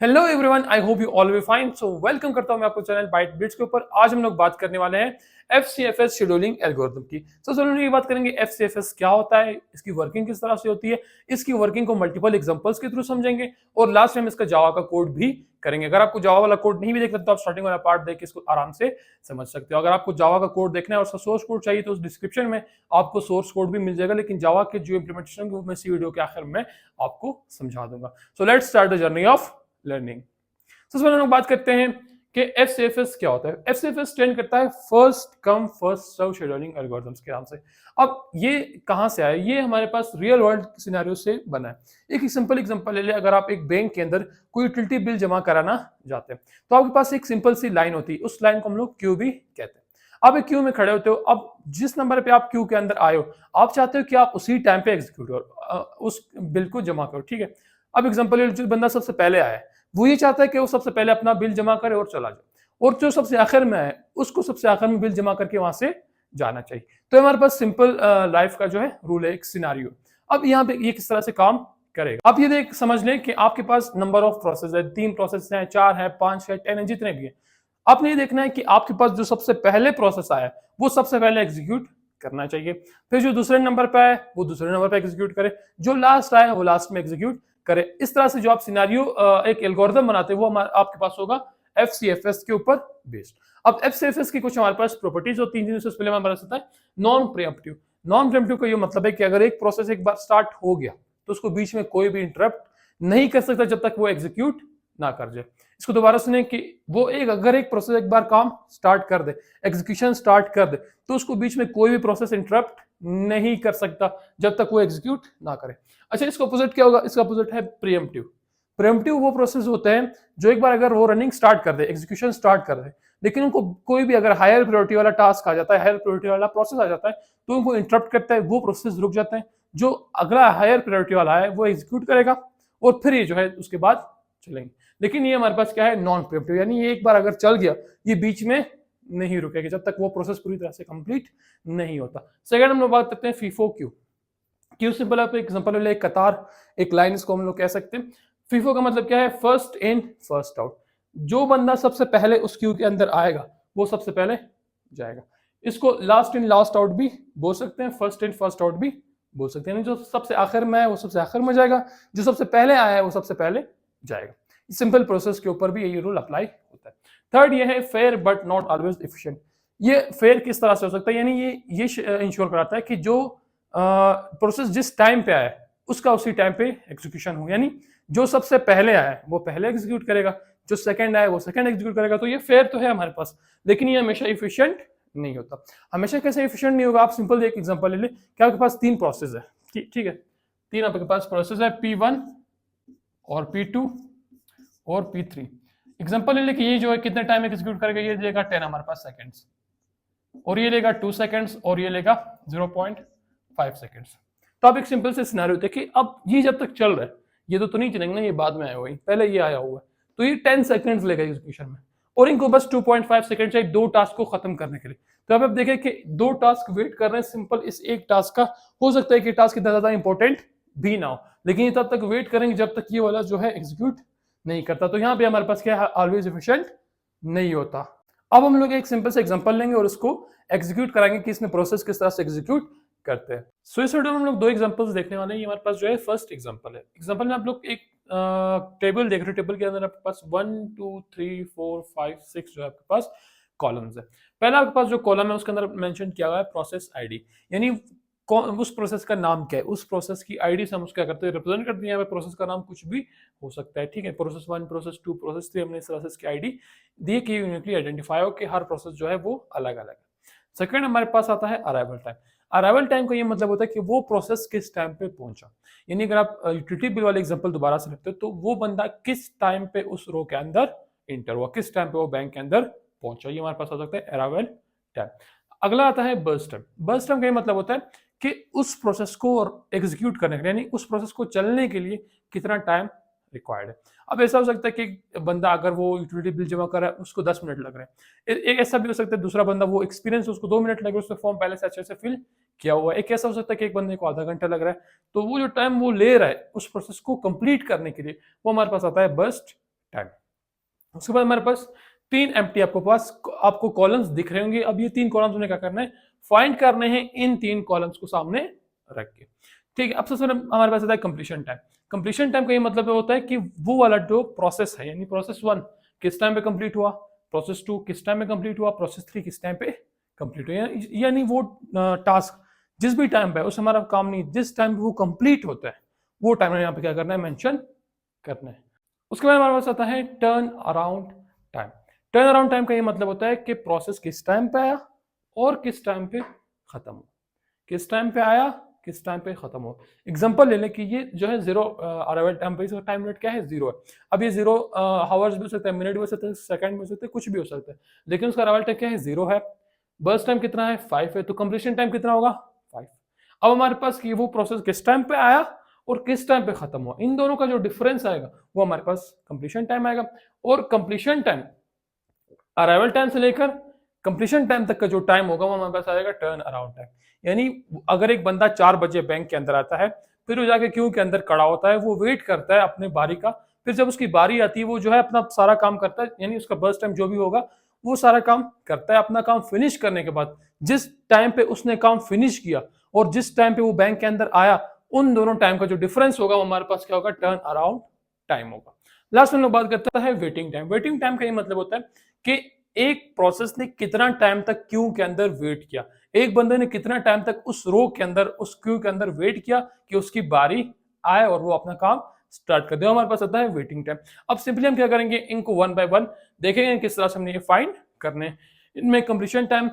Hello everyone, I hope you all be fine. So welcome करता हूं मैं आपको चैनल बाइट बिट्स के ऊपर। आज हम लोग बात करने वाले हैं एफसीएफएस शेड्यूलिंग एल्गोरिथम की। चलो ये बात करेंगे एफसीएफएस क्या होता है, इसकी वर्किंग किस तरह से होती है, इसकी वर्किंग को मल्टीपल एग्जांपल्स के थ्रू समझेंगे और लास्ट में इसका जावा का कोड भी करेंगे। अगर आपको जावा वाला कोड नहीं भी देखना तो आप स्टार्टिंग वाला पार्ट देख के इसको आराम से समझ सकते हो। अगर आपको जावा का कोड देखना है और उसका सोर्स कोड चाहिए तो उस डिस्क्रिप्शन में आपको सोर्स कोड भी मिल जाएगा, लेकिन जावा के जो इंप्लीमेंटेशन वो मैं इसी वीडियो के आखिर में आपको समझा दूंगा। So let's start the journey of learning. सबसे पहले हम लोग बात करते हैं कि एफसीएफएस क्या होता है। एफसीएफएस स्टैंड करता है first come first serve scheduling algorithms के नाम से। अब ये कहां से आया? ये हमारे पास रियल वर्ल्ड सिनेरियो से बना है। एक सिंपल एग्जांपल ले ले, अगर आप एक बैंक के अंदर कोई यूटिलिटी बिल जमा कराना चाहते हैं तो आपके पास एक सिंपल सी लाइन होती है, उस लाइन को हम लोग क्यू भी कहते हैं। आप एक क्यू में खड़े होते हो। अब जिस नंबर पे आप क्यू के अंदर आए हो, आप चाहते हो कि आप उसी टाइम पे एग्जीक्यूट करो, उस बिल को जमा करो, ठीक है। अब एग्जांपल, जो बंदा सबसे पहले आया है वो ये चाहता है कि वो सबसे पहले अपना बिल जमा करे और चला जाए, और जो सबसे आखिर में है उसको सबसे आखिर में बिल जमा करके वहां से जाना चाहिए। तो हमारे पास सिंपल लाइफ का जो है रूल है, एक सिनारियो। अब यहाँ पे ये किस तरह से काम करेगा, आप ये देख समझ लें कि आपके पास नंबर ऑफ प्रोसेस है, 3 प्रोसेस है, 4 है, 5 है, 10 है, जितने भी है। आपने ये देखना है कि आपके पास जो सबसे पहले प्रोसेस आया है वो सबसे पहले एग्जीक्यूट करना चाहिए, फिर जो दूसरे नंबर पे है वो दूसरे नंबर पे एग्जीक्यूट करे, जो लास्ट आया वो लास्ट में एग्जीक्यूट करे। इस तरह से जो आप सिनेरियो एक एल्गोरिथम बनाते हैं वो आपके पास होगा एफसीएफएस के ऊपर बेस्ड। अब एफसीएफएस की कुछ हमारे पास प्रॉपर्टीज होती हैं जिनसे पहले हमारे पास होता है नॉन प्रीएम्प्टिव। नॉन प्रीएम्प्टिव का ये मतलब है कि अगर एक प्रोसेस एक बार स्टार्ट हो गया तो उसको बीच में कोई भी इंटरप्ट नहीं कर सकता जब तक वो एग्जीक्यूट ना कर जाए। इसको दोबारा सुने कि वो अगर एक प्रोसेस एक बार काम स्टार्ट कर दे, एग्जीक्यूशन स्टार्ट कर दे, तो उसको बीच में कोई भी प्रोसेस इंटरप्ट नहीं कर सकता जब तक वो एग्जीक्यूट ना करे। अच्छा, इसका अपोजिट क्या होगा? इसका अपोजिट है प्रीएम्प्टिव। प्रीएम्प्टिव वो प्रोसेस होते हैं जो एक बार अगर वो रनिंग स्टार्ट कर दे, एग्जीक्यूशन स्टार्ट कर दे, लेकिन उनको कोई भी अगर हायर प्रायोरिटी वाला टास्क आ जाता है, हायर प्रायोरिटी वाला प्रोसेस आ जाता है, तो उनको इंटरप्ट करता है, वो प्रोसेस रुक जाता है। जो अगला हायर प्रायोरिटी वाला है वो एग्जीक्यूट करेगा और फिर ये जो है उसके बाद चलेंगे। लेकिन ये हमारे पास क्या है? नॉन प्रीएम्प्टिव, यानी ये एक बार अगर चल गया ये बीच में नहीं रुकेगा जब तक वो प्रोसेस पूरी तरह से कंप्लीट नहीं होता। सेकंड हम लोग बात करते हैं फीफो क्यू। क्यू सिंपल आप एग्जांपल ले, एक कतार, एक लाइन, इसको हम लोग कह सकते हैं। फीफो का मतलब क्या है? First in first out. जो बंदा सबसे पहले उस क्यू के अंदर आएगा वो सबसे पहले जाएगा। इसको लास्ट इन लास्ट आउट भी बोल सकते हैं, फर्स्ट इन फर्स्ट आउट भी बोल सकते हैं। जो सबसे आखिर में है वो सबसे आखिर में जाएगा, जो सबसे पहले आया है वो सबसे पहले जाएगा। सिंपल प्रोसेस के ऊपर भी यही रूल अप्लाई होता है। थर्ड ये है fair but not always efficient. ये फेयर किस तरह से हो सकता है? यानी ये इंश्योर कराता है कि जो प्रोसेस जिस टाइम पे आया है उसका उसी टाइम पे एग्जीक्यूशन हो, यानी जो सबसे पहले आया है वो पहले एग्जीक्यूट करेगा, जो सेकंड आया वो सेकंड एग्जीक्यूट करेगा। तो ये फेयर तो है हमारे पास, लेकिन ये हमेशा इफिशिएंट नहीं होता। हमेशा कैसे इफिशिएंट नहीं होगा? आप सिंपल एक एग्जांपल ले ले कि आपके पास 3 प्रोसेस है, ठीक है, 3 आपके पास प्रोसेस है, P1 और P2 और P3। एग्जांपल ले ले कि ये जो है कितने टाइम एग्जीक्यूट करेगा? ये लेगा 10 हमारे पास सेकंड्स, और ये लेगा 2 सेकंड्स, और ये लेगा 0.5 सेकंड्स। तो आप एक सिंपल से सिनेरियो देखिए, अब ये जब तक चल रहा है ये तो नहीं चलेंगे ना, ये बाद में आया हुआ है, पहले ये आया हुआ है, तो ये 10 सेकंड्स लेगा एग्जीक्यूशन में, और इनको बस 2.5 सेकंड चाहिए 2 टास्क को खत्म करने के लिए। तो अब आप देखें कि 2 टास्क वेट कर रहे हैं सिंपल इस एक टास्क का। हो सकता है कि टास्क इतना ज्यादा इंपॉर्टेंट भी ना हो, लेकिन ये तब तक वेट करेंगे जब तक ये वाला जो है एग्जीक्यूट नहीं करता। तो यहाँ पे हमारे पास क्या है? ऑलवेज एफिशिएंट नहीं होता। अब हम लोग एक सिंपल से एग्जांपल लेंगे और उसको एग्जीक्यूट कराएंगे कि इसमें प्रोसेस किस तरह से एग्जीक्यूट करते हैं। सो इस वीडियो में हम लोग 2 एग्जांपल्स देखने वाले हैं। ये हमारे पास जो है फर्स्ट एग्जांपल है। एग्जांपल में आप लोग एक टेबल देख रहे हो, टेबल के अंदर आपके पास 1 2 3 4 5 6 जो है आपके पास कॉलम्स है। पहला आपके पास जो कॉलम है उसके अंदर मेंशन किया हुआ है प्रोसेस आईडी, यानी उस प्रोसेस का नाम क्या है, उस प्रोसेस की आईडी से हम उसको क्या करते हैं? रिप्रेजेंट करते हैं। यहाँ पे प्रोसेस का नाम कुछ भी हो सकता है, ठीक है, प्रोसेस 1, प्रोसेस 2, प्रोसेस 3, हमने इस तरह से इसकी आईडी दी कि यूनिकली आइडेंटिफाई हो कि हर प्रोसेस जो है वो अलग अलग है। सेकंड हमारे पास आता है अराइवल टाइम। अराइवल टाइम का ये मतलब होता है कि वो प्रोसेस किस टाइम पे पहुंचा, यानी अगर आप यूटिलिटी बिल वाले एग्जांपल दोबारा से लेते हो तो वो बंदा किस टाइम पे उस रो के अंदर इंटर हुआ, किस टाइम पे वो बैंक के अंदर पहुंचा, ये हमारे पास आ सकता है अराइवल टाइम। अगला आता है बर्स्ट टाइम। बर्स्ट टाइम का ये मतलब होता है कि उस प्रोसेस को एग्जीक्यूट करने के लिए, यानी उस प्रोसेस को चलने के लिए कितना टाइम रिक्वायर्ड है। अब ऐसा हो सकता है कि बंदा अगर वो यूटिलिटी बिल जमा कर रहा है उसको 10 मिनट लग रहे हैं। एक ऐसा भी हो सकता है दूसरा बंदा वो एक्सपीरियंस उसको 2 मिनट लग रहे हैं, उसने फॉर्म पहले से अच्छे से फिल किया हुआ है। एक ऐसा हो सकता है कि एक बंदे को आधा घंटा लग रहा है। तो वो जो टाइम वो ले रहा है उस प्रोसेस को कंप्लीट करने के लिए वो हमारे पास आता है बर्स्ट टाइम। उसके बाद हमारे पास 3 एम्प्टी आपको कॉलम्स दिख रहे होंगे। अब ये 3 कॉलम्स में क्या करना है, फाइंड करने हैं इन 3 कॉलम्स को सामने रख के। ठीक है, अब सबसे पहले हमारे पास आता है कंप्लीशन टाइम। कंप्लीशन टाइम का ये मतलब होता है कि वो वाला जो प्रोसेस है, यानी प्रोसेस 1 किस टाइम पे कंप्लीट हुआ, प्रोसेस 2 किस टाइम पे कंप्लीट हुआ, प्रोसेस 3 किस टाइम पे कंप्लीट हुआ, यानी वो टास्क जिस भी टाइम पे है उस हमारा काम नहीं, जिस टाइम पे वो कंप्लीट होता है वो टाइम यहाँ पे क्या करना है, मेंशन करना है। उसके बाद हमारे पास आता है turn around time. Turn around time का ये मतलब होता है कि प्रोसेस किस टाइम पे आया और किस टाइम पे खत्म हुआ, किस टाइम पे आया किस टाइम पे खत्म हो। एग्जांपल ले लें कि ये जो है 0 अराइवल टाइम पे, टाइम मिनट क्या है 0 है। अब ये 0 हावर्स भी हो सकता है, मिनट भी हो सकता है, सेकंड भी हो सकता है, कुछ भी हो सकता है, लेकिन उसका अराइवल टाइम क्या है 0 है। बर्स्ट टाइम कितना है 5 है, तो कंप्लीशन टाइम कितना होगा 5। अब हमारे पास कि वो प्रोसेस किस टाइम पे आया और किस टाइम पे खत्म हुआ, इन दोनों का जो डिफरेंस आएगा वो हमारे पास कंप्लीशन टाइम आएगा। और कंप्लीशन टाइम अराइवल टाइम से लेकर कंप्लीशन टाइम तक का जो टाइम होगा वो हमारे पास आएगा टर्न अराउंड टाइम। यानी अगर एक बंदा 4 बजे बैंक के अंदर आता है, फिर वो जाके क्यू के अंदर खड़ा होता है, वो वेट करता है अपने बारी का, फिर जब उसकी बारी आती है वो जो है अपना सारा काम करता है, यानी उसका बर्स्ट टाइम जो भी होगा वो सारा काम करता है। अपना काम फिनिश करने के बाद जिस टाइम पे उसने काम फिनिश किया और जिस टाइम पे वो बैंक के अंदर आया, उन दोनों टाइम का जो डिफरेंस होगा वो हमारे पास क्या होगा, टर्न अराउंड टाइम होगा। लास्ट में लोग बात करता है वेटिंग टाइम। वेटिंग टाइम का ये मतलब होता है कि एक प्रोसेस ने कितना टाइम तक क्यू के अंदर वेट किया, एक बंदे ने कितना टाइम तक उस रो के अंदर उस क्यू के अंदर वेट किया कि उसकी बारी आए और वो अपना काम स्टार्ट कर दे। हमारे पास आता है वेटिंग टाइम। अब सिंपली हम क्या करेंगे, इनको वन बाय वन देखेंगे किस तरह से हमने ये फाइंड करने। इनमें कंप्लीशन टाइम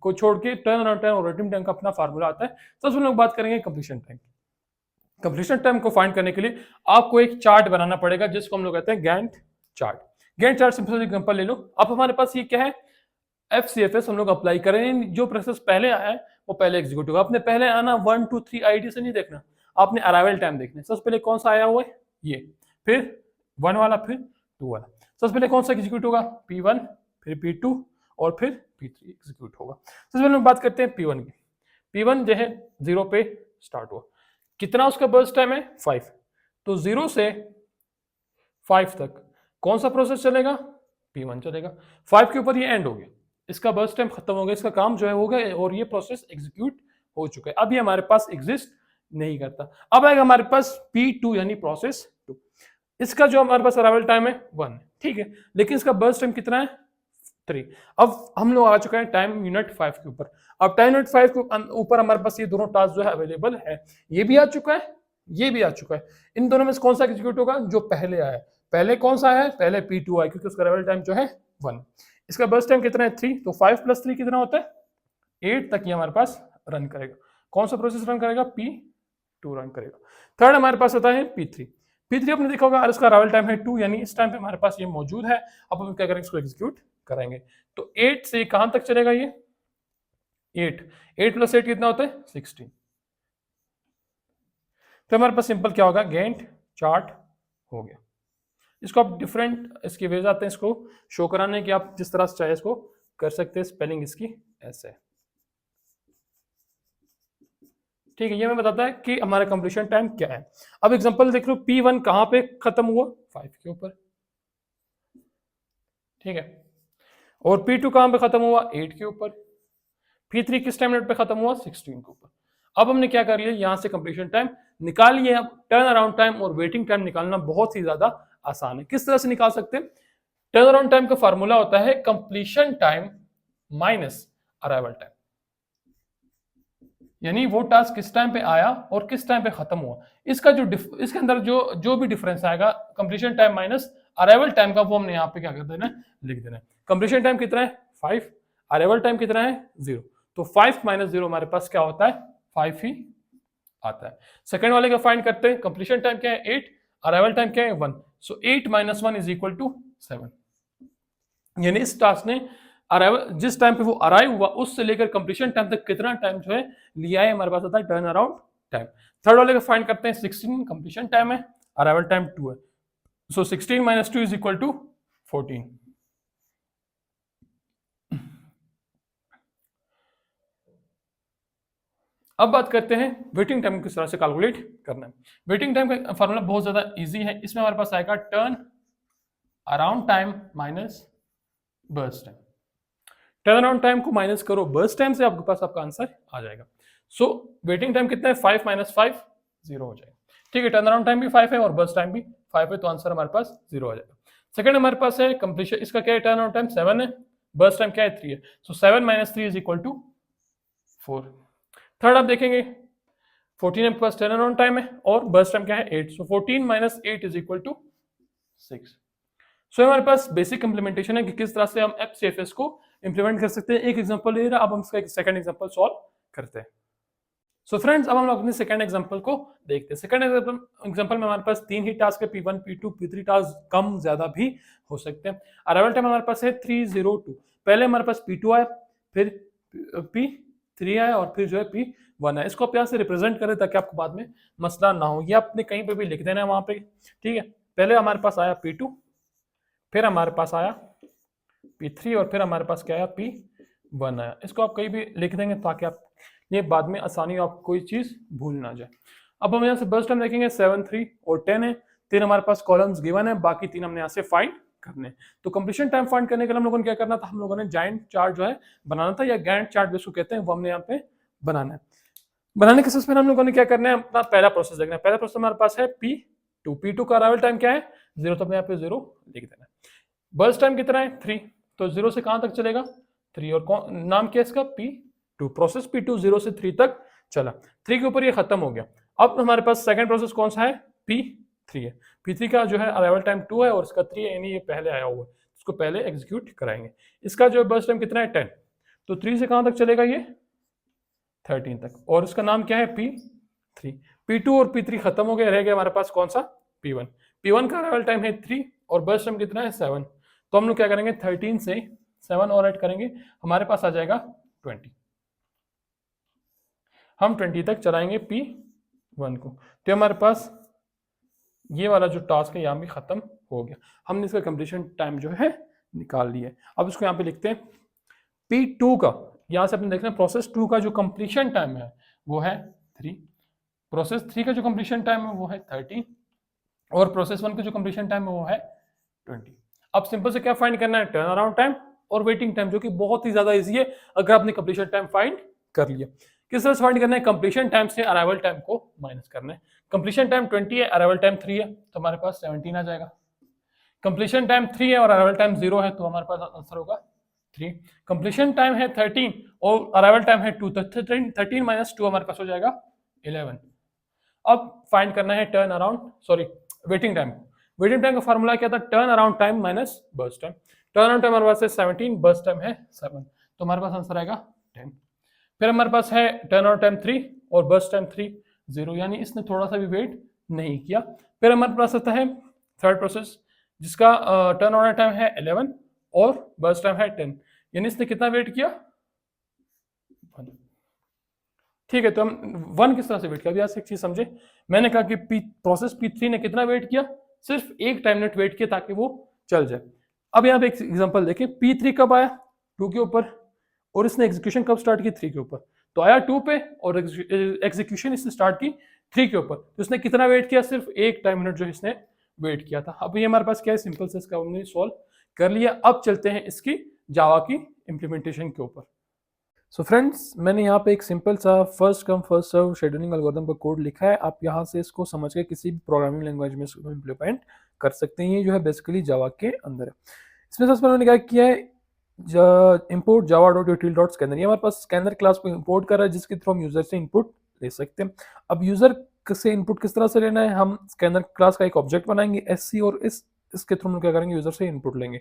को छोड़ के टर्न अराउंड टाइम और वेटिंग टाइम का अपना फार्मूला आता है। सबसे लोग बात करेंगे कंप्लीशन टाइम। कंप्लीशन टाइम को फाइंड करने के लिए आपको एक चार्ट बनाना पड़ेगा जिसको हम लोग कहते हैं Gantt chart. Gantt chart simple example ले लो। अब हमारे पास ये क्या है, एफसीएफएस हम लोग अप्लाई करेंगे। जो प्रोसेस पहले आया है वो पहले एग्जीक्यूट होगा। आपने पहले आना 1 2 3 आईडी से नहीं देखना, आपने अराइवल टाइम देखना है। सबसे पहले कौन सा आया हुआ है ये, फिर 1 वाला, फिर 2 वाला। सबसे पहले कौन सा एग्जीक्यूट होगा, P1, फिर P2 और फिर P3 एग्जीक्यूट होगा। सबसे पहले हम बात करते हैं P1 की। P1 जो है 0 पे स्टार्ट हुआ, कितना उसका बर्स्ट टाइम है 5, तो 0 से 5 तक कौन सा प्रोसेस चलेगा, P1 चलेगा। 5 के ऊपर ये एंड हो गया, इसका बर्स्ट टाइम खत्म हो गया, इसका काम जो है हो गया और ये प्रोसेस एग्जीक्यूट हो चुका है। अब ये हमारे पास एग्जिस्ट नहीं करता। अब आएगा हमारे पास P2 यानी प्रोसेस 2। इसका जो हमारे पास अराइवल टाइम है 1, ठीक है, लेकिन इसका बर्स्ट टाइम कितना है 3। अब हम लोग आ चुके हैं टाइम यूनिट 5 के ऊपर। अब टाइम यूनिट 5 के ऊपर हमारे पास ये दोनों टास्क जो है अवेलेबल है, ये भी आ चुका है, ये भी आ चुका है। इन दोनों में से कौन सा एग्जीक्यूट होगा, जो पहले आया है। पहले कौन सा है, पहले P2 आया क्योंकि उसका अराइवल टाइम जो है 1। इसका बर्स्ट टाइम कितना है 3, तो 5 + 3 कितना होता है 8 तक ये हमारे पास रन करेगा। कौन सा प्रोसेस रन करेगा, P2 रन करेगा। थर्ड हमारे पास आता है P3। P3 आपने देखा होगा इसका अराइवल टाइम है 2, यानी इस टाइम पे हमारे पास ये मौजूद है। अब हम क्या करेंगे, इसको एग्जीक्यूट करेंगे। तो 8 से कहां तक चलेगा ये 8 + 8 कितना होता है 16। तो हमारे पास सिंपल क्या होगा, गैंट चार्ट हो गया। इसको आप डिफरेंट इसके वेज आते हैं इसको शो कराने की, आप जिस तरह से चाहे इसको कर सकते हैं। स्पेलिंग इसकी ऐसे है, ठीक है। ये मैं बताता है कि हमारा कंप्लीशन टाइम क्या है। अब एग्जांपल देख लो, P1 कहां पे खत्म हुआ 5 के ऊपर, ठीक है, और P2 कहां पे खत्म हुआ 8 के ऊपर। P3 किस टाइम मिनट पे खत्म हुआ 16 के ऊपर। अब हमने क्या कर लिया, यहां से कंप्लीशन टाइम निकाल लिया। अब टर्न अराउंड टाइम और वेटिंग टाइम निकालना बहुत ही ज्यादा आसान है। किस तरह से निकाल सकते हैं, टर्न अराउंड टाइम का फार्मूला होता है completion time minus arrival time, यानी वो टास्क किस टाइम पे आया और किस टाइम पे खत्म हुआ। इसका जो इसके अंदर जो भी डिफरेंस आएगा completion time minus arrival time का, वो हमने यहाँ पे क्या कर देना है, लिख देना है। कंप्लीशन टाइम कितना है 5, अराइवल टाइम कितना है 0, तो 5 - 0 हमारे पास क्या होता है 5 ही आता है। सेकंड वाले का फाइंड करते हैं, कंप्लीशन टाइम क्या है 8, अराइवल टाइम क्या है 1, सो 8 - 1 = 7। यानी इस टास्क ने अराइवल जिस टाइम पे वो अराइव हुआ उससे लेकर कंप्लीशन टाइम तक कितना टाइम जो है लिया है, हमारे पास आता है टर्न अराउंड टाइम। थर्ड वाले का फाइंड करते हैं, 16 कंप्लीशन टाइम है, अराइवल टाइम 2 है, सो 16 - 2 = 14। अब बात करते हैं वेटिंग टाइम किस तरह से कैलकुलेट करना है। वेटिंग टाइम का फार्मूला बहुत ज्यादा इजी है। इसमें हमारे पास आएगा turn around time minus burst time. Turn around time को माइनस करो बर्स्ट टाइम से, आपके पास आपका आंसर आ जाएगा। सो वेटिंग टाइम कितना है, 5 माइनस 5 0 हो जाएगा। ठीक है, टर्न अराउंड टाइम भी 5 है और बर्स्ट टाइम भी 5 है, तो आंसर हमारे पास 0 आ जाएगा। सेकंड हमारे पास है कंप्लीशन, इसका क्या है, टर्न अराउंड टाइम 7 है, बर्स्ट टाइम क्या है 3 है, so 7 minus 3 is equal to 4। Third आप देखेंगे 14 आपके पास टर्न अराउंड टाइम है और बर्स्ट टाइम क्या है 8, सो 14 माइनस 8 इज इक्वल टू 6। सो हमारे पास बेसिक इंप्लीमेंटेशन है कि किस तरह से हम एफसीएफएस को इंप्लीमेंट कर सकते हैं। एक एग्जांपल ले रहा, अब हम इसका एक सेकंड एग्जांपल सॉल्व करते हैं। सो फ्रेंड्स, अब हम लोग अपने सेकंड एग्जांपल को देखते हैं। सेकंड एग्जांपल में हमारे पास 3 ही टास्क है, P1 P2 P3 टास्क कम ज्यादा भी हो सकते हैं। अराइवल टाइम हमारे पास है 302। पहले हमारे पास P2 आया, फिर P3 आया और फिर जो है P1 आया। इसको आप यहाँ से रिप्रेजेंट करें ताकि आपको बाद में मसला ना हो। ये आपने कहीं पे भी लिख देना है वहां पे, ठीक है। पहले हमारे पास आया P2, फिर हमारे पास आया P3 और फिर हमारे पास क्या आया P1 आया। इसको आप कहीं भी लिख देंगे ताकि आप ये बाद में आसानी हो, आप कोई चीज भूल ना जाए। अब हम यहाँ से बर्स्ट टाइम देखेंगे 7, 3 और 10 है। 3 हमारे पास कॉलम्स गिवन है, बाकी 3 हमने यहाँ से फाइंड करने। तो कंप्लीशन टाइम फाइंड करने के लिए हम लोगों ने क्या करना था, हम लोगों ने जाइंट चार्ट जो है बनाना था, या गैंट चार्ट जिसको कहते हैं, वो हमने यहाँ पे बनाना है। बनाने के सिलसिले में हम लोगों ने क्या करना है, अपना पहला प्रोसेस देखना है। पहला प्रोसेस हमारे पास है P2 का अराइवल टाइम क्या है 0, तो यहाँ पे 0 लिख देना है। बर्स्ट टाइम कितना है 3, तो 0 से कहां तक चलेगा 3, और नाम क्या है इसका P2। प्रोसेस P2 0 से 3 तक चला, 3 के ऊपर ये खत्म हो गया। अब हमारे पास सेकंड प्रोसेस कौन सा है, P3 है। P3 का जो है अराइवल टाइम 2 है और इसका 3 है, यानी ये पहले आया हुआ है, इसको पहले एग्जीक्यूट कराएंगे। इसका जो बर्स्ट टाइम कितना है 10, तो 3 से कहां तक चलेगा ये 13 तक, और इसका नाम क्या है P3। P2 और P3 खत्म हो गया, रह गया हमारे पास कौन सा P1। P1 का अराइवल टाइम है 3 और बर्स्ट टाइम कितना है 7, तो हम लोग क्या करेंगे 13 से 7 और ऐड करेंगे, हमारे पास आ जाएगा 20। हम 20 तक चलाएंगे P1 को, तो हमारे पास ये वाला जो टास्क है यहाँ भी खत्म हो गया। हमने इसका कंप्लीशन टाइम जो है निकाल लिया है। अब इसको यहाँ पे लिखते हैं P2 का, यहाँ से अपने देखना प्रोसेस 2 का जो कंप्लीशन टाइम है वो है 3, प्रोसेस 3 का जो कंप्लीशन टाइम है वो है 13 और प्रोसेस 1 का जो कंप्लीशन टाइम है वो है 20। अब सिंपल से क्या फाइंड करना है, टर्न अराउंड टाइम और वेटिंग टाइम, जो कि बहुत ही ज्यादा इजी है अगर आपने कंप्लीशन टाइम फाइंड कर लिया। किस तरह से फाइंड करना है, कंप्लीशन टाइम से अराइवल टाइम को माइनस करना है। कंप्लीशन टाइम 20 है, अराइवल टाइम 3 है, तो हमारे पास 17 आ जाएगा। कंप्लीशन टाइम 3 है और अराइवल टाइम 0 है, तो हमारे पास आंसर होगा 3। कंप्लीशन टाइम है 13 और अराइवल टाइम है 2, तो 13 माइनस 2 हमारे पास हो जाएगा 11। अब फाइंड करना है turn around, sorry waiting time. Waiting time का फार्मूला क्या था, turn around time minus burst time. Turn around time हमारे पास है 17, बर्स्ट टाइम है 7, तो हमारे पास आंसर आएगा 10। फिर हमारे पास है टर्न अराउंड टाइम 3 और बर्स्ट टाइम 3 0, यानी इसने थोड़ा सा भी वेट नहीं किया। फिर हमारे पास आता है थर्ड प्रोसेस जिसका टर्न अराउंड टाइम है 11 और बर्स्ट टाइम है 10, यानी इसने कितना वेट किया 1। ठीक है, तो हम 1 किस तरह से वेट किया, अभी यहाँ से एक चीज समझे। मैंने कहा कि प्रोसेस P3 ने कितना वेट किया, सिर्फ एक टाइम मिनट वेट किया ताकि वो चल जाए। अब यहाँ पे एक एग्जांपल देखें, P3 कब आया 2 के ऊपर और इसने एग्जीक्यूशन कब स्टार्ट की 3 के ऊपर, तो आया 2 पे और एग्जीक्यूशन इसने स्टार्ट की 3 के ऊपर, तो इसने कितना वेट किया, सिर्फ एक टाइम मिनट जो इसने वेट किया था। अब ये हमारे पास क्या है, सिंपल से इसका हमने सॉल्व कर लिया। अब चलते हैं इसकी जावा की इम्प्लीमेंटेशन के ऊपर। सो फ्रेंड्स, मैंने यहाँ पे एक सिंपल सा first come first serve scheduling algorithm का कोड लिखा है। आप यहाँ से इसको समझ के किसी भी प्रोग्रामिंग लैंग्वेज में इसको इम्प्लीमेंट कर सकते हैं। ये जो है बेसिकली जावा के अंदर है। इसमें सबसे पहले मैंने क्या किया है, import Java dot यूटिल dot scanner. ये हमारे पास स्कैनर क्लास को इंपोर्ट कर रहा है जिसके थ्रू हम यूजर से इनपुट ले सकते हैं। अब यूजर से इनपुट किस तरह से लेना है, हम स्कैनर क्लास का एक ऑब्जेक्ट बनाएंगे SC और इसके थ्रू हम क्या करेंगे, यूजर से इनपुट लेंगे।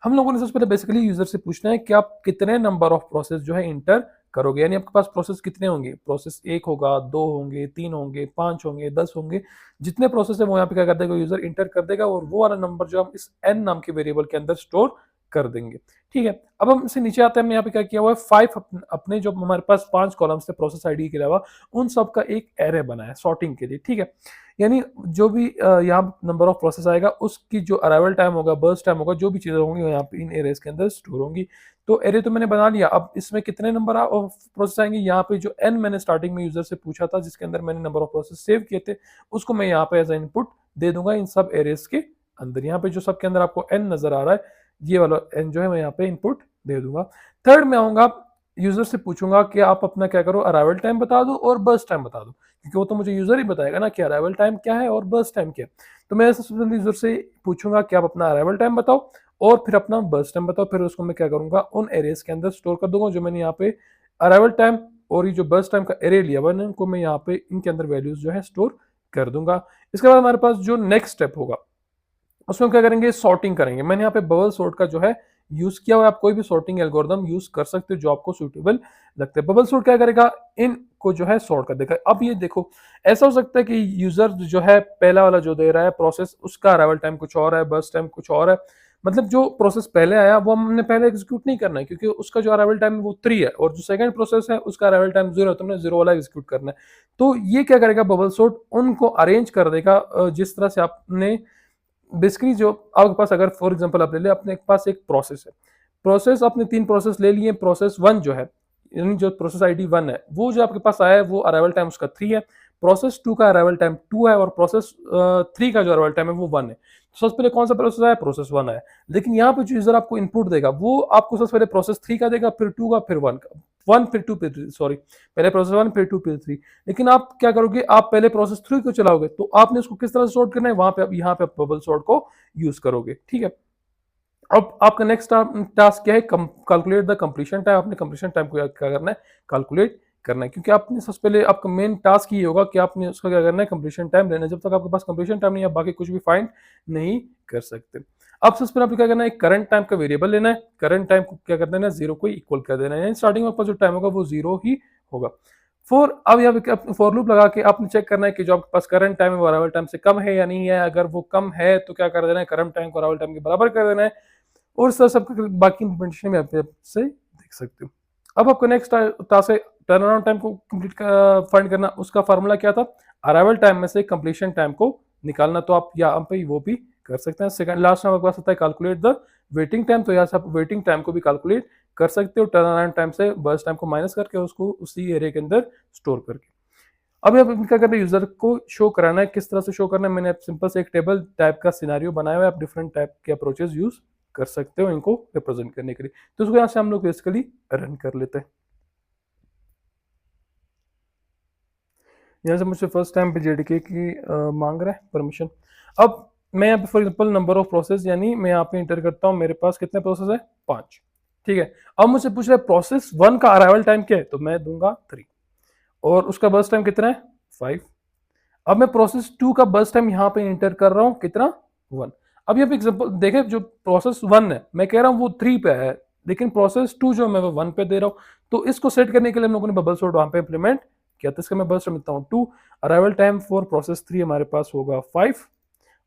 हम लोगों ने सबसे पहले बेसिकली यूजर से पूछना है कि आप कितने नंबर ऑफ प्रोसेस जो है इंटर करोगे, यानी आपके पास प्रोसेस कितने होंगे, प्रोसेस 1 होगा, 2 होंगे, 3 होंगे, 5 होंगे, 10 होंगे, जितने प्रोसेस है वो यहाँ पे क्या कर देगा, यूजर इंटर कर देगा और वो वाला नंबर जो हम इस n नाम के वेरिएबल के अंदर स्टोर कर देंगे। ठीक है, अब हम इसे नीचे आते हैं। हमने यहाँ पे क्या किया हुआ है, 5 अपने जो हमारे पास 5 कॉलम्स थे प्रोसेस आईडी के अलावा, उन सब का एक एरे बनाया सॉर्टिंग के लिए। ठीक है, यानी जो भी यहाँ नंबर ऑफ प्रोसेस आएगा उसकी जो अराइवल टाइम होगा, बर्स्ट टाइम होगा, जो भी चीजें होंगी यहाँ पे इन एरेस के अंदर स्टोर होंगी। तो एरे तो मैंने बना लिया। अब इसमें कितने नंबर ऑफ प्रोसेस आएंगे, यहाँ पे जो n मैंने स्टार्टिंग में यूजर से पूछा था जिसके अंदर मैंने नंबर ऑफ प्रोसेस सेव किए थे, उसको मैं यहाँ पे एज इनपुट दे दूंगा इन सब एरेस के अंदर। यहाँ पे जो सबके अंदर आपको n नजर आ रहा है, ये वाला n जो है मैं यहाँ पे इनपुट दे दूंगा। थर्ड मैं आऊंगा यूजर से पूछूंगा कि आप अपना क्या करो, अराइवल टाइम बता दो और बर्स्ट टाइम बता दो, क्योंकि वो तो मुझे यूजर ही बताएगा ना कि अराइवल टाइम क्या है और बर्स्ट टाइम क्या है। तो मैं सबसे पहले यूजर से पूछूंगा कि आप अपना अराइवल टाइम बताओ और फिर अपना बर्स्ट टाइम बताओ। फिर उसको मैं क्या करूंगा, उन एरेज के अंदर स्टोर कर दूंगा जो मैंने यहाँ पे अराइवल टाइम और ये जो बर्स्ट टाइम का एरे लिया हुआ है, इनको मैं यहाँ पे इनके अंदर वैल्यूज जो है स्टोर कर दूंगा। इसके बाद हमारे पास जो नेक्स्ट स्टेप होगा उसमें क्या करेंगे, सॉर्टिंग करेंगे। मैंने यहाँ पे बबल सॉर्ट का जो है यूज किया हुआ है, आप कोई भी सॉर्टिंग एल्गोरिदम यूज कर सकते हो जो आपको सुटेबल लगता है। बबल सॉर्ट क्या करेगा, इनको जो है सॉर्ट कर देगा। अब ये देखो, ऐसा हो सकता है कि यूजर जो है पहला वाला जो दे रहा है प्रोसेस, उसका अराइवल टाइम कुछ और है, बर्स्ट टाइम कुछ और है। मतलब जो प्रोसेस पहले आया वो हमने पहले एग्जीक्यूट नहीं करना है, क्योंकि उसका जो अराइवल टाइम है वो 3 है और जो सेकंड प्रोसेस है उसका अराइवल टाइम 0 है, तो हमने 0 वाला एग्जीक्यूट करना है। तो ये क्या करेगा, बबल सॉर्ट उनको अरेंज कर देगा जिस तरह से आपने बेसिकली जो आपके पास, अगर फॉर एग्जांपल आप ले ले, अपने पास एक प्रोसेस है, प्रोसेस आपने 3 प्रोसेस ले लिए। प्रोसेस 1 जो है, यानी जो प्रोसेस आईडी 1 है, वो जो आपके पास आया है वो अराइवल टाइम उसका 3 है। प्रोसेस 2 का अराइवल टाइम 2 है और प्रोसेस 3 का जो अराइवल टाइम है वो 1 है। तो सबसे पहले कौन सा प्रोसेस आया, प्रोसेस 1 आया। लेकिन यहाँ पे जो यूजर आपको इनपुट देगा वो आपको सबसे पहले प्रोसेस 3 का देगा, फिर 2 का, फिर 1 का, 1 फिर 2 फिर 3, सॉरी, पहले प्रोसेस 1 फिर 2 फिर 3। लेकिन आप क्या करोगे, आप पहले प्रोसेस 3 को चलाओगे, तो आपने उसको किस तरह से सॉर्ट करना है, वहां पे आप यहाँ पे बबल सॉर्ट को यूज करोगे। ठीक है, अब आपका नेक्स्ट टास्क क्या है, कैलकुलेट द कंप्लीशन टाइम। आपने कंप्लीशन टाइम को क्या करना है, कैलकुलेट करना है, क्योंकि आपने सबसे पहले आपका मेन टास्क ये होगा कि आपने उसका क्या करना है, कंप्लीशन टाइम लेना है। जब तक आपके पास कंप्लीशन टाइम नहीं है, आप बाकी कुछ भी फाइंड नहीं कर सकते। अब सबसे पहले आपको क्या करना है, करंट टाइम का वेरिएबल लेना है। करंट टाइम को क्या कर देना है, 0 को इक्वल कर देना है। स्टार्टिंग में आपका जो टाइम होगा वो 0 ही होगा। अब यहाँ पे फॉर लूप लगा के आपने चेक करना है कि जो आपके पास करंट टाइम है वो अराइवल टाइम से कम है या नहीं है। अगर वो कम है तो क्या कर देना है, करंट टाइम को अराइवल टाइम के बराबर कर देना है। और सर सब बाकी इंप्लीमेंटेशन में आप से देख सकते हो। अब आपको नेक्स्ट टास्क है टर्न अराउंड टाइम को कंप्लीट फाइंड करना। उसका फार्मूला क्या था, अराइवल टाइम में से कंप्लीशन टाइम को निकालना। तो आप यहाँ पे वो भी कर सकते हैं। सेकंड लास्ट में आपके पास आता है कैलकुलेट द वेटिंग टाइम। तो यहाँ से आप वेटिंग टाइम को भी कैलकुलेट कर सकते हो, टर्न अराउंड टाइम से बर्स्ट टाइम को माइनस करके उसको उसी एरिया के अंदर स्टोर करके। अब आप क्या करना है, यूजर को शो कराना है। किस तरह से शो करना है, मैंने सिंपल से एक टेबल टाइप का सिनेरियो बनाया हुआ है। आप डिफरेंट टाइप के अप्रोचेस यूज कर सकते हो इनको रिप्रेजेंट करने के लिए। तो इसको यहाँ से हम लोग बेसिकली रन कर लेते हैं। यहाँ से मुझसे फर्स्ट टाइम पे जेडीके की मांग रहा है परमिशन। अब मैं यहाँ पे for example number of process, यानी मैं यहाँ पे इंटर करता हूँ, मेरे पास कितने प्रोसेस है, 5। ठीक है, अब मुझसे पूछ रहा है प्रोसेस 1 का अराइवल टाइम क्या है, तो मैं दूंगा 3 और उसका बर्स्ट टाइम कितना है, 5। अब मैं प्रोसेस 2 का बर्स्ट टाइम यहाँ पे इंटर कर रहा हूँ, कितना, 1। अब यहाँ पे एग्जांपल देखें, जो प्रोसेस 1 है मैं कह रहा हूँ वो 3 पे है, लेकिन प्रोसेस 2 जो मैं वो 1 पे दे रहा हूँ। तो इसको सेट करने के लिए हम लोगों ने बबल सॉर्ट वहां पे इंप्लीमेंट किया। तो इसका मैं बर्स्ट टाइम देता हूँ 2। अराइवल टाइम फॉर प्रोसेस 3 हमारे पास होगा 5,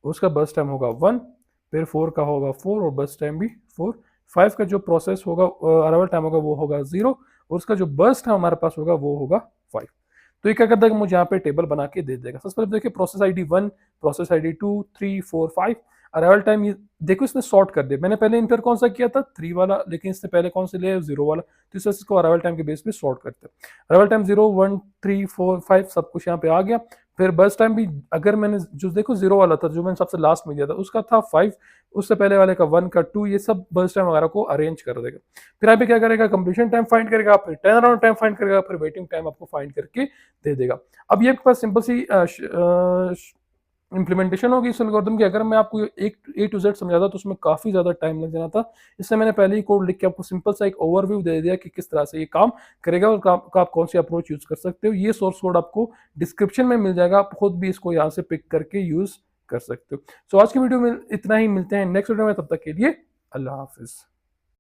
उसका बर्स्ट टाइम होगा 1, फिर 4 का होगा 4 और बर्स्ट टाइम भी 4। 5 का जो प्रोसेस होगा अराइवल टाइम होगा वो होगा 0 और उसका जो बर्स्ट टाइम हमारे पास होगा वो होगा 5। तो ये क्या करता है कि मुझे यहाँ पे टेबल बना के दे देगा। सबसे पहले देखिए process ID 1, process ID 2, 3, 4, 5, arrival time. ये देखो इसने सॉर्ट कर दिया। मैंने पहले इंटर कौन सा किया था, 3 वाला, लेकिन इससे पहले कौन से लिया, 0 वाला। तो इस इसको अराइवल टाइम के बेस पे सॉर्ट करते हैं। अराइवल टाइम 0, 1, 3, 4, 5 सब कुछ यहाँ पे आ गया। फिर बर्स्ट टाइम भी, अगर मैंने जो देखो 0 वाला था जो मैंने सबसे लास्ट में दिया था उसका था 5, उससे पहले वाले का 1 का 2, ये सब बर्स्ट टाइम वगैरह को अरेंज कर देगा। फिर यहाँ पे क्या करेगा, कंप्लीशन टाइम फाइंड करेगा, फिर टर्न अराउंड टाइम फाइंड करेगा, फिर वेटिंग टाइम आपको फाइंड करके दे देगा। अब ये आपके पास सिंपल सी इंप्लीमेंटेशन होगी इस एल्गोरिथम की। अगर मैं आपको एक A to Z समझाता तो उसमें काफी ज्यादा टाइम लग जाना था। इससे मैंने पहले ही कोड लिख के आपको सिंपल सा एक ओवरव्यू दे दिया कि किस तरह से ये काम करेगा और आप कौन सी अप्रोच यूज कर सकते हो। ये सोर्स कोड आपको डिस्क्रिप्शन में मिल जाएगा, आप खुद भी इसको यहाँ से पिक करके यूज कर सकते हो। सो आज की वीडियो में इतना ही, मिलते हैं नेक्स्ट वीडियो में, तब तक के लिए अल्लाह हाफिज।